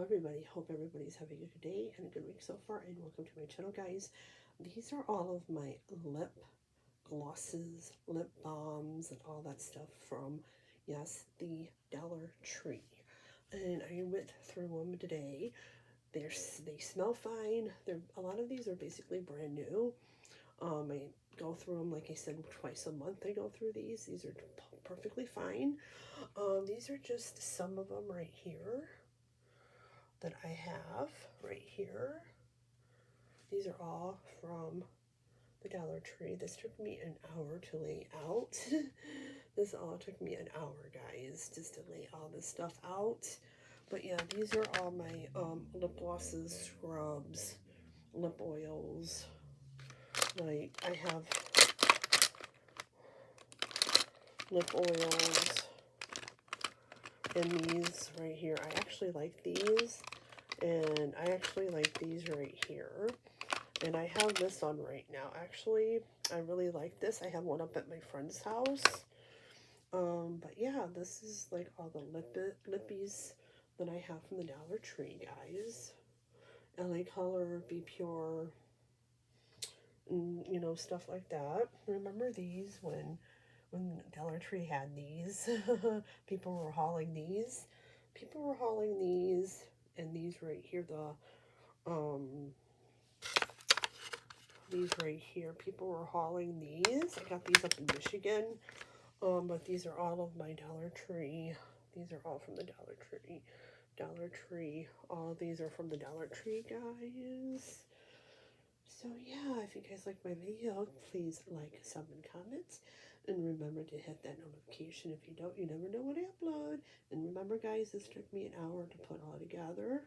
Hello everybody, hope everybody's having a good day and a good week so far, and welcome to my channel, guys. These are all of my lip glosses, lip balms, and all that stuff from, yes, the Dollar Tree. And I went through them today. They smell fine. A lot of these are basically brand new. I go through them, like I said, twice a month. I go through these. These are perfectly fine. These are just some of them right here that I have right here. These are all from the Dollar Tree. This took me an hour to lay out. This all took me an hour, guys, just to lay all this stuff out. But yeah, these are all my lip glosses, scrubs, lip oils. Like, I have lip oils in these right here. I actually like these. And I actually like these right here. And I have this on right now. Actually, I really like this. I have one up at my friend's house. But yeah, this is like all the lippies that I have from the Dollar Tree, guys. LA Color, Be Pure, and, you know, stuff like that. Remember these when Dollar Tree had these? People were hauling these. People were hauling these and these right here, these right here. People were hauling these. I got these up in Michigan. But these are all of my Dollar Tree. These are all from the Dollar Tree. Dollar Tree. All these are from the Dollar Tree, guys. So yeah, if you guys like my video, please like, sub, and comment. And remember to hit that notification. If you don't, you never know when I upload. And remember, guys, this took me an hour to put all together.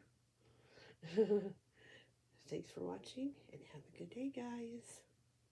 Thanks for watching, and have a good day, guys.